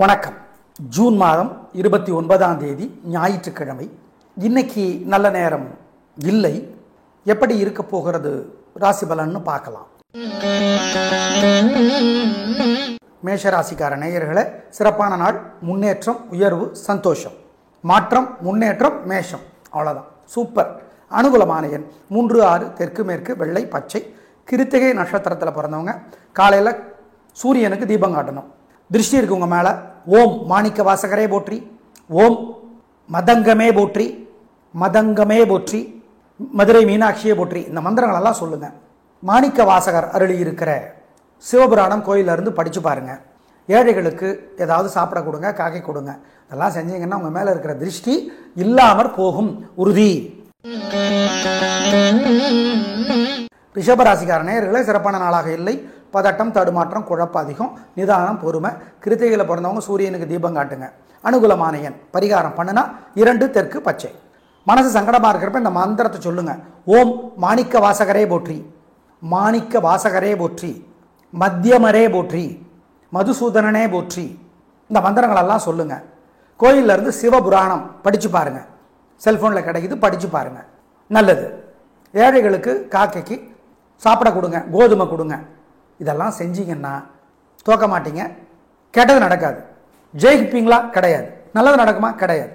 வணக்கம். ஜூன் மாதம் 29ஆம் தேதி ஞாயிற்றுக்கிழமை. இன்னைக்கு நல்ல நேரம் இல்லை. எப்படி இருக்க போகிறது ராசி பலன்னு பார்க்கலாம். மேஷராசிக்கார நேயர்களே, சிறப்பான நாள். முன்னேற்றம், உயர்வு, சந்தோஷம், மாற்றம், முன்னேற்றம், மேஷம். அவ்வளோதான், சூப்பர். அனுகூலமான எண் 3, 6, தெற்கு மேற்கு, வெள்ளை, பச்சை. கிருத்திகை நட்சத்திரத்தில் பிறந்தவங்க காலையில் சூரியனுக்கு தீபம் காட்டணும். திருஷ்டி இருக்கு உங்கள் மேலே. ஓம் மாணிக்க வாசகரே போற்றி, ஓம் மதங்கமே போற்றி, மதங்கமே போற்றி, மதுரை மீனாட்சியே போற்றி. இந்த மந்திரங்களெல்லாம் சொல்லுங்கள். மாணிக்க வாசகர் அருளி இருக்கிற சிவபுராணம் கோயிலிருந்து படித்து பாருங்கள். ஏழைகளுக்கு ஏதாவது சாப்பிட கொடுங்க, காக்கை கொடுங்க. இதெல்லாம் செஞ்சீங்கன்னா உங்கள் மேலே இருக்கிற திருஷ்டி இல்லாமற் போகும், உறுதி. ரிஷபராசிக்கார நேயர்களே, சிறப்பான நாளாக இல்லை. பதட்டம், தடுமாற்றம், குழப்பம் அதிகம். நிதானம், பொறுமை. கிருத்திகையில் பிறந்தவங்க சூரியனுக்கு தீபம் காட்டுங்க. அனுகூலமான எண் பரிகாரம் பண்ணுனா 2, தெற்கு, பச்சை. மனசு சங்கடமாக இருக்கிறப்ப இந்த மந்திரத்தை சொல்லுங்க. ஓம் மாணிக்க வாசகரே போற்றி, மாணிக்க வாசகரே போற்றி, மத்தியமரே போற்றி, மதுசூதனனே போற்றி. இந்த மந்திரங்களெல்லாம் சொல்லுங்க. கோயிலில் இருந்து சிவபுராணம் படித்து பாருங்க. செல்ஃபோனில் கிடைக்குது, படித்து பாருங்க. நல்லது. ஏழைகளுக்கு காக்கைக்கு சாப்பிட கொடுங்க, கோதுமை கொடுங்க. இதெல்லாம் செஞ்சீங்கன்னா தோக்க மாட்டீங்க. கெட்டது நடக்காது. ஜெயிப்பீங்களா? கிடையாது. நல்லது நடக்குமா? கிடையாது.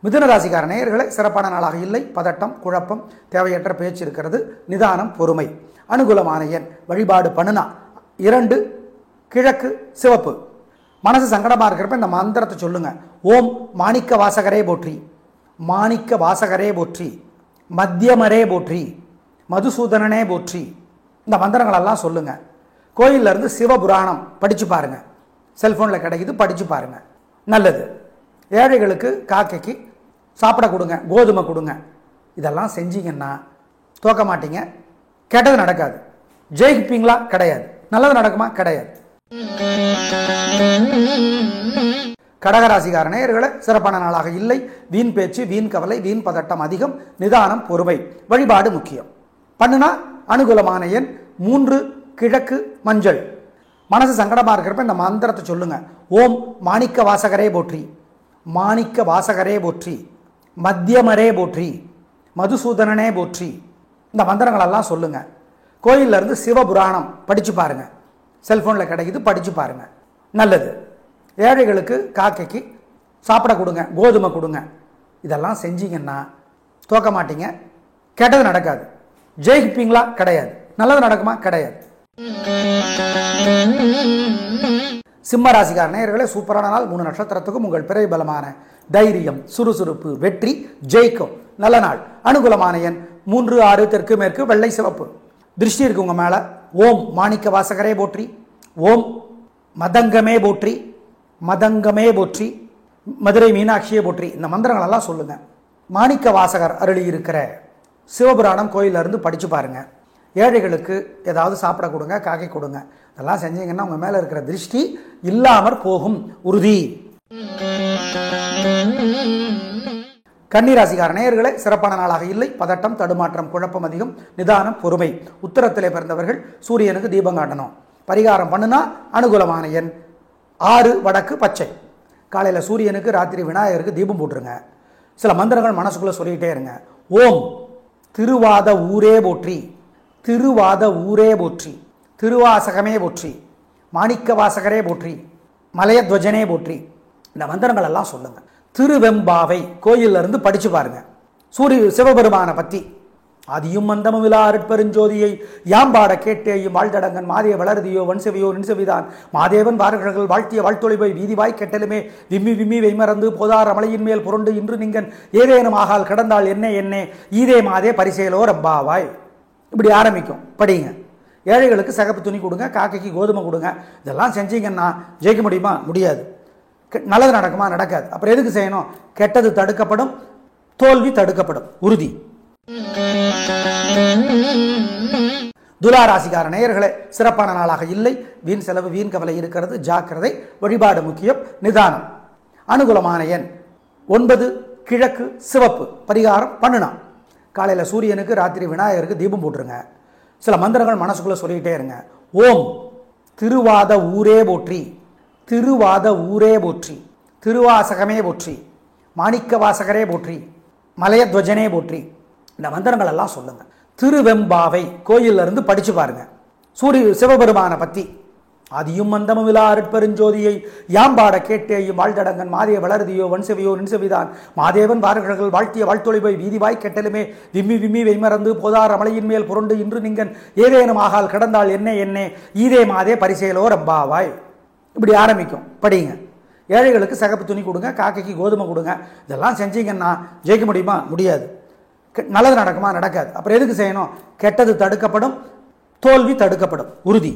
மிதுன ராசிக்கார நேயர்களே, சிறப்பான நாளாக இல்லை. பதட்டம், குழப்பம், தேவையற்ற பேச்சு இருக்கிறது. நிதானம், பொறுமை. அனுகூலமான எண் வழிபாடு பண்ணுனா 2, கிழக்கு, சிவப்பு. மனசு சங்கடமாக இருக்கிறப்ப இந்த மந்திரத்தை சொல்லுங்க. ஓம் மாணிக்க வாசகரே போற்றி, மாணிக்க வாசகரே போற்றி, மத்தியமரே போற்றி, மதுசூதனனே போற்றி. இந்த மந்திரங்களெல்லாம் சொல்லுங்க. கோயிலில் இருந்து சிவபுராணம் படித்து பாருங்க. செல்ஃபோனில் கிடைக்குது, படித்து பாருங்க. நல்லது. ஏழைகளுக்கு காக்கைக்கு சாப்பிட கொடுங்க, கோதுமை கொடுங்க. இதெல்லாம் செஞ்சீங்கன்னா தோக்க மாட்டீங்க. கெட்டது நடக்காது. ஜெயிப்பீங்களா? கிடையாது. நல்லது நடக்குமா? கிடையாது. கடகராசிக்கார நேயர்களே, சிறப்பான நாளாக இல்லை. வீண் பேச்சு, வீண் கவலை, வீண் பதட்டம் அதிகம். நிதானம், பொறுமை. வழிபாடு முக்கியம். பண்ணுனா அனுகூலமான எண் 3, கிழக்கு, மஞ்சள். மனசு சங்கடமாக இருக்கிறப்ப இந்த மந்திரத்தை சொல்லுங்க. ஓம் மாணிக்க வாசகரே போற்றி, மாணிக்க வாசகரே போற்றி, மத்தியமரே போற்றி, மதுசூதனனே போற்றி. இந்த மந்திரங்களெல்லாம் சொல்லுங்க. கோயிலில் இருந்து சிவபுராணம் படித்து பாருங்க. செல்ஃபோனில் கிடைக்குது, படித்து பாருங்க. நல்லது. ஏழைகளுக்கு காக்கைக்கு சாப்பிட கொடுங்க, கோதுமை கொடுங்க. இதெல்லாம் செஞ்சீங்கன்னா தோக்க மாட்டீங்க. கெட்டது நடக்காது. ஜெயிப்பீங்களா? கிடையாது. நல்லது நடக்குமா? கிடையாது. சிம்ம ராசிக்கார நேயர்களே, சூப்பரான நாள். 3 நட்சத்திரத்துக்கும் உங்கள் பிறை பலமான தைரியம், சுறுசுறுப்பு, வெற்றி, ஜெயிக்கும் நல்ல நாள். அனுகூலமான எண் 3, 6, தெற்கு மேற்கு, வெள்ளை, சிவப்பு. திருஷ்டி இருக்கு உங்க மேல. ஓம் மாணிக்க வாசகரே போற்றி, ஓம் மதங்கமே போற்றி, மதங்கமே போற்றி, மதுரை மீனாட்சியே போற்றி. இந்த மந்திரங்களெல்லாம் சொல்லுங்க. மாணிக்க வாசகர் அருளி இருக்கிற சிவபுராணம் கோயிலில் இருந்து படித்து பாருங்க. ஏழைகளுக்கு ஏதாவது சாப்பிட கொடுங்க, காக்கை கொடுங்க. இதெல்லாம் செஞ்சீங்கன்னா உங்கள் மேலே இருக்கிற திருஷ்டி இல்லாமற் போகும், உறுதி. கன்னிராசிக்கார நேயர்களே, சிறப்பான நாளாக இல்லை. பதட்டம், தடுமாற்றம், குழப்பம் அதிகம். நிதானம், பொறுமை. உத்தரத்திலே பிறந்தவர்கள் சூரியனுக்கு தீபம் காட்டணும். பரிகாரம் பண்ணுனா அனுகூலமான எண் 6, வடக்கு, பச்சை. காலையில் சூரியனுக்கு, ராத்திரி விநாயகருக்கு தீபம் போட்டுருங்க. சில மந்திரங்கள் மனசுக்குள்ளே சொல்லிக்கிட்டே இருங்க. ஓம் திருவாத ஊரே போற்றி, திருவாத ஊரே போற்றி, திருவாசகமே போற்றி, மாணிக்க வாசகரே போற்றி, மலையத்வஜனே போற்றி. இந்த மந்திரங்கள் எல்லாம் சொல்லுங்க. திருவெம்பாவை கோயிலில் இருந்து படித்து பாருங்க. சிவபெருமான பற்றி ஆதியும் மந்தமும் விழா அருட்பெருஞ்சோதியை யாம்பாட கேட்டேயும் வாழ்தடங்கன் மாதே வளருதியோ வன்செவியோ நின்செவிதான் மாதேவன் வாரர்கள் வாழ்த்திய வாழ்த்தொழிவை வீதிவாய் கெட்டலுமே விம்மி விம்மி வெய்மறந்து போதார் அமலையின் மேல் புரண்டு இன்று நீங்கன் ஏதேனும் ஆகால் கடந்தால் என்ன என்ன ஈதே மாதே பரிசேலோ ரம்பாவாய். இப்படி ஆரம்பிக்கும். படிங்க. ஏழைகளுக்கு சிகப்பு துணி கொடுங்க, காக்கைக்கு கோதுமை கொடுங்க. இதெல்லாம் செஞ்சீங்கன்னா ஜெயிக்க முடியுமா? முடியாது. நல்லது நடக்குமா? நடக்காது. அப்புறம் எதுக்கு செய்யணும்? கெட்டது தடுக்கப்படும், தோல்வி தடுக்கப்படும், உறுதி. துலா ராசிக்கார நேயர்களே, சிறப்பான நாளாக இல்லை. வீண் செலவு, வீண் கவலை இருக்கிறது. ஜாக்கிரதை. வழிபாடு முக்கியம். நிதானம். அனுகூலமான எண் 9, கிழக்கு, சிவப்பு. பரிகாரம் பண்ணுனா காலையில் சூரியனுக்கு, ராத்திரி விநாயகருக்கு தீபம் போட்டுருங்க. சில மந்திரங்கள் மனசுக்குள்ளே சொல்லிக்கிட்டே இருங்க. ஓம் திருவாத ஊரே போற்றி, திருவாத ஊரே போற்றி, திருவாசகமே போற்றி, மாணிக்க வாசகரே போற்றி, மலையத்வஜனே போற்றி. இந்த மந்திரங்கள் எல்லாம் சொல்லுங்க. திருவெம்பாவை கோயில்ல இருந்து படிச்சு பாருங்க. சிவபெருமான பத்தி ஆதியும் மந்தமும் விழா அருட்பெருஞ்சோதியை யாம்பாட கேட்டேயும் வாழ்தடங்கன் மாதே வளருதியோ வன்செவியோ நின்செவிதான் மாதேவன் வாரர்கள் வாழ்த்திய வாழ்த்தொழிவை வீதிவாய் கெட்டலுமே விம்மி விம்மி வெய்மறந்து போதார் அமலையின் மேல் புரண்டு இன்று நீங்கன் ஏதேனும் ஆகால் கிடந்தால் என்ன என்ன ஈதே மாதே பரிசேலோ ரம்பாவாய். இப்படி ஆரம்பிக்கும். படிங்க. ஏழைகளுக்கு சகப்பு துணி கொடுங்க, காக்கைக்கு கோதுமை கொடுங்க. இதெல்லாம் செஞ்சீங்கன்னா ஜெயிக்க முடியுமா? முடியாது. நல்லது நடக்குமா? நடக்காது. அப்புறம் எதுக்கு செய்யணும்? கெட்டது தடுக்கப்படும், தோல்வி தடுக்கப்படும். உறுதி.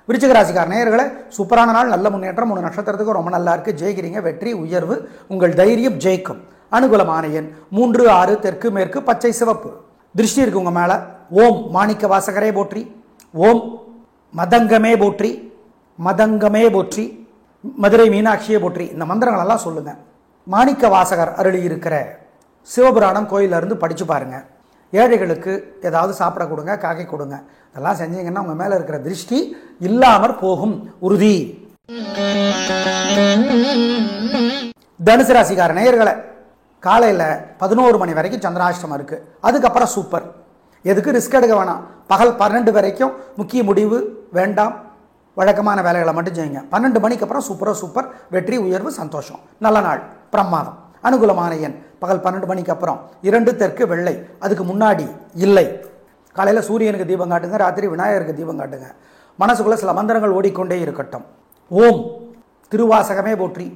விருச்சிக ராசிக்கார நேயர்களே, சூப்பரான நாள், நல்ல முன்னேற்றம். 3 நட்சத்திரத்துக்கு ரொம்ப நல்லா இருக்கு. ஜெயிக்கிறீங்க. வெற்றி, உயர்வு. உங்கள் தைரியம் ஜெயிக்கும். அனுகூலமான எண் 3, 6, தெற்கு மேற்கு, பச்சை சிவப்பு. திருஷ்டி இருக்கு உங்க மேல. ஓம் மாணிக்க வாசகரே போற்றி, ஓம் மதங்கமே போற்றி, மதங்கமே போற்றி, மதுரை மீனாட்சியே போற்றி. இந்த மந்திரங்கள் எல்லாம் சொல்லுங்க. மாணிக்க வாசகர் அருளி இருக்கிற சிவபுராணம் கோயில இருந்து படிச்சு பாருங்க. ஏழைகளுக்கு ஏதாவது சாப்பிட கொடுங்க, காக்கை கொடுங்க. இதெல்லாம் செஞ்சீங்கன்னா உங்க மேல இருக்கிற திருஷ்டி இல்லாமற் போகும். உறுதி. தனுசு ராசிக்கார நேயர்களை, காலையில் 11 மணி வரைக்கும் சந்திராஷ்டமம் இருக்கு. அதுக்கப்புறம் சூப்பர். எதுக்கு ரிஸ்க் எடுக்க வேணாம். பகல் 12 வரைக்கும் முக்கிய முடிவு வேண்டாம். வழக்கமான வேலைகளை மட்டும் செய்யுங்க. 12 மணிக்கு அப்புறம் சூப்பர். வெற்றி, உயர்வு, சந்தோஷம். நல்ல நாள், பிரமாதம். அனுகூலமான எண் பகல் 12 மணிக்கு அப்புறம் 2 தெற்கு வெள்ளை. அதுக்கு முன்னாடி இல்லை. காலையில் சூரியனுக்கு தீபம் காட்டுங்க, ராத்திரி விநாயகருக்கு தீபம் காட்டுங்க. மனசுக்குள்ள சில மந்திரங்கள் ஓடிக்கொண்டே இருக்கட்டும். ஓம் திருவாசகமே போற்றி,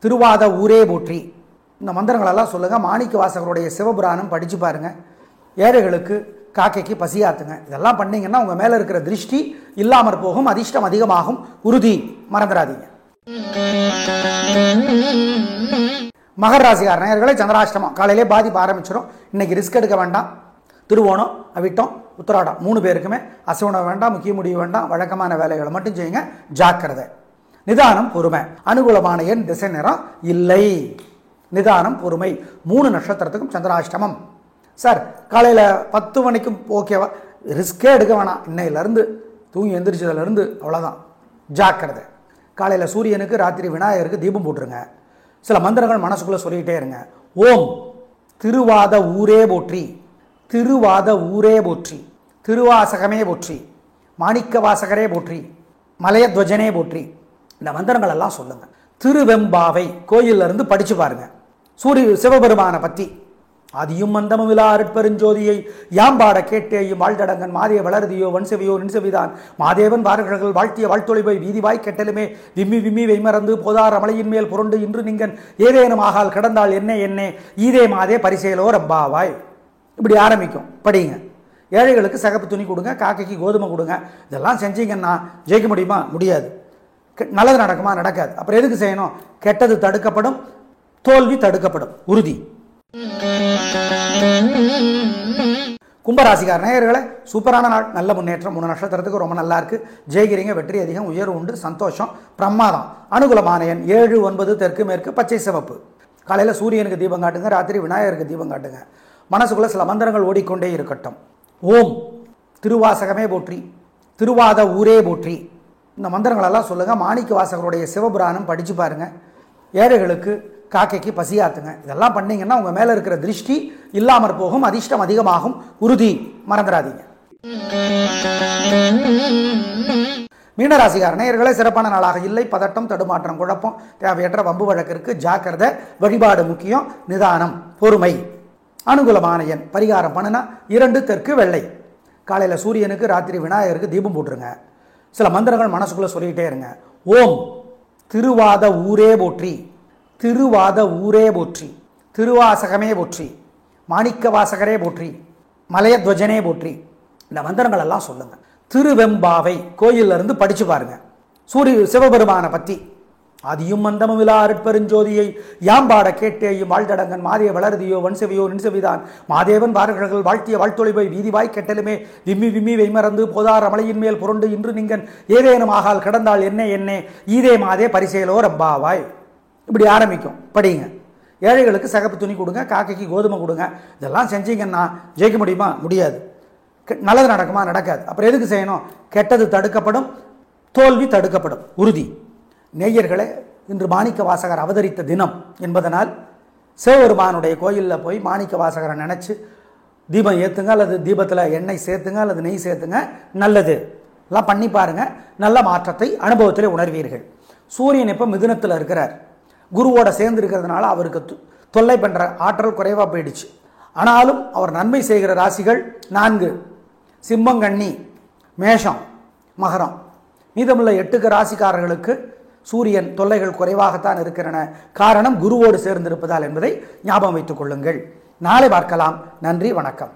திருவாத ஊரே போற்றி. இந்த மந்திரங்கள் எல்லாம் சொல்லுங்க. மாணிக்க வாசகருடைய சிவபுராணம் படிச்சு பாருங்க. ஏழைகளுக்கு காக்கைக்கு பசியாத்துங்க. இதெல்லாம் பண்ணீங்கன்னா உங்க மேல இருக்கிற திருஷ்டி இல்லாமற் போகும். அதிர்ஷ்டம் அதிகமாகும். உறுதி. மறந்துடாதீங்க. மகர ராசிக்கார நேயர்களே, சந்திராஷ்டமம் காலையிலே பாதிப்பு ஆரம்பிச்சிடும். இன்னைக்கு ரிஸ்க் எடுக்க வேண்டாம். திருவோணம், அவிட்டம், உத்திராடம் 3 பேருக்குமே அசைவனம் வேண்டாம், முக்கிய முடிவு வேண்டாம். வழக்கமான வேலைகளை மட்டும் செய்யுங்க. ஜாக்கிரதை. நிதானம், பொறுமை. அனுகூலமான எண் திசை நிறம் இல்லை. நிதானம், பொறுமை. 3 நட்சத்திரத்துக்கும் சந்திராஷ்டமம். சார் காலையில் 10 மணிக்கும் ஓகேவா? ரிஸ்கே எடுக்க வேணாம். இன்னையிலேருந்து தூங்கி எந்திரிச்சதுலேருந்து அவ்வளோதான். ஜாக்கிரதை. காலையில் சூரியனுக்கு, ராத்திரி விநாயகருக்கு தீபம் போட்டுருங்க. சில மந்திரங்கள் மனசுக்குள்ளே சொல்லிக்கிட்டே இருங்க. ஓம் திருவாத ஊரே போற்றி, திருவாத ஊரே போற்றி, திருவாசகமே போற்றி, மாணிக்க வாசகரே போற்றி, மலையத்வஜனே போற்றி. இந்த மந்திரங்கள் எல்லாம் சொல்லுங்க. திருவெம்பாவை கோயில்ல இருந்து படிச்சு பாருங்க. சிவபெருமான பத்தி ஆதியும் மந்தமும் விழா அருட்பெருஞ்சோதியை யாம்பாட கேட்டேயும் வாழ்தடங்கன் மாதே வளருதியோ வன்செவியோ நின்செவிதான் மாதேவன் வாரர்கள் வாழ்த்திய வாழ்த்தொழிவை வீதிவாய் கெட்டலுமே விம்மி விம்மி வெய்மறந்து போதார் அமலையின் மேல் புரண்டு இன்று நீங்கன் ஏதேனும் ஆகால் கிடந்தால் என்ன என்ன ஈதே மாதே பரிசேலோ ரம்பாவாய். இப்படி ஆரம்பிக்கும். படிங்க. ஏழைகளுக்கு சகப்பு துணி கொடுங்க, காக்கைக்கு கோதுமை கொடுங்க. இதெல்லாம் செஞ்சீங்கன்னா ஜெயிக்க முடியுமா? முடியாது. நல்லது நடக்குமா? நடக்காது. அப்புறம் எதுக்கு செய்யணும்? கெட்டது தடுக்கப்படும், தோல்வி தடுக்கப்படும். உறுதி. கும்பராசிக்கார நேயர்களே, சூப்பரான நாள், நல்ல முன்னேற்றம். 3 நட்சத்திரத்துக்கு ரொம்ப நல்லா இருக்கு. ஜெயிக்கிறீங்க. வெற்றி அதிகம், உயர்வு உண்டு, சந்தோஷம், பிரமாதம். அனுகூலமான எண் 7, 9, தெற்கு மேற்கு, பச்சை சிவப்பு. காலையில் சூரியனுக்கு தீபம் காட்டுங்க, ராத்திரி விநாயகருக்கு தீபம் காட்டுங்க. மனசுக்குள்ள சில மந்திரங்கள் ஓடிக்கொண்டே இருக்கட்டும். ஓம் திருவாசகமே போற்றி, திருவாத ஊரே போற்றி. இந்த மந்திரங்கள் எல்லாம் சொல்லுங்க. மாணிக்க வாசகருடைய சிவபுராணம் படிச்சு பாருங்க. ஏழைகளுக்கு காக்கைக்கு பசியாத்துங்க. இதெல்லாம் பண்ணீங்கன்னா உங்க மேல இருக்கிற திருஷ்டி இல்லாமற் போகும். அதிர்ஷ்டம் அதிகமாகும். உறுதி. மறந்துடாதீங்க. மீனராசிக்கார நேயர்களே, சிறப்பான நாளாக இல்லை. பதட்டம், தடுமாற்றம், குழப்பம், தேவையற்ற வம்பு வழக்கிற்கு ஜாக்கிரதை. வழிபாடு முக்கியம். நிதானம், பொறுமை. அனுகூலமான எண் பரிகாரம் பண்ணுனா 2 தெற்கு வெள்ளை. காலையில் சூரியனுக்கு, ராத்திரி விநாயகருக்கு தீபம் போட்டுருங்க. சில மந்திரங்கள் மனசுக்குள்ள சொல்லிக்கிட்டே இருங்க. ஓம் திருவாத ஊரே போற்றி, திருவாத ஊரே போற்றி, திருவாசகமே போற்றி, மாணிக்க வாசகரே போற்றி, மலையத்வஜனே போற்றி. இந்த மந்திரங்கள் எல்லாம் சொல்லுங்க. திருவெம்பாவை கோயில்ல இருந்து படிச்சு பாருங்க. சிவபெருமான பத்தி ஆதியும் மந்தமும் விழா அருட்பெருஞ்சோதியை யாம்பாட கேட்டேயும் வாழ்தடங்கன் மாதே வளருதியோ வன்செவியோ நின்செவிதான் மாதேவன் வாரர்கள் வாழ்த்திய வாழ்த்தொழிவை வீதிவாய் கெட்டலுமே விம்மி விம்மி வெய்மறந்து போதார் அமலையின் மேல் புரண்டு இன்று நீங்கன் ஏதேனும் ஆகால் கிடந்தால் என்ன என்ன ஈதே மாதே பரிசேலோ ரம்பாவாய். இப்படி ஆரம்பிக்கும். படிங்க. ஏழைகளுக்கு சகப்பு துணி கொடுங்க, காக்கைக்கு கோதுமை கொடுங்க. இதெல்லாம் செஞ்சீங்கன்னா ஜெயிக்க முடியுமா? முடியாது. நல்லது நடக்குமா? நடக்காது. அப்புறம் எதுக்கு செய்யணும்? கெட்டது தடுக்கப்படும், தோல்வி தடுக்கப்படும். உறுதி. நேயர்களே, இன்று மாணிக்க வாசகர் அவதரித்த தினம் என்பதனால் சிவபெருமானுடைய கோயிலில் போய் மாணிக்க வாசகரை நினச்சி தீபம் ஏற்றுங்க, அல்லது தீபத்தில் எண்ணெய் சேர்த்துங்க, அல்லது நெய் சேர்த்துங்க. நல்லது எல்லாம் பண்ணி பாருங்கள். நல்ல மாற்றத்தை அனுபவத்தில் உணர்வீர்கள். சூரியன் இப்போ மிதுனத்தில் இருக்கிறார். குருவோட சேர்ந்து இருக்கிறதுனால அவருக்கு தொல்லை பண்ணுற ஆற்றல் குறைவாக போயிடுச்சு. ஆனாலும் அவர் நன்மை செய்கிற ராசிகள் 4: சிம்மம், கன்னி, மேஷம், மகரம். மீதமுள்ள 8 ராசிக்காரர்களுக்கு சூரியன் தொல்லைகள் குறைவாகத்தான் இருக்கிறன. காரணம் குருவோடு சேர்ந்திருப்பதால் என்பதை ஞாபகம் வைத்துக் கொள்ளுங்கள். நாளை பார்க்கலாம். நன்றி, வணக்கம்.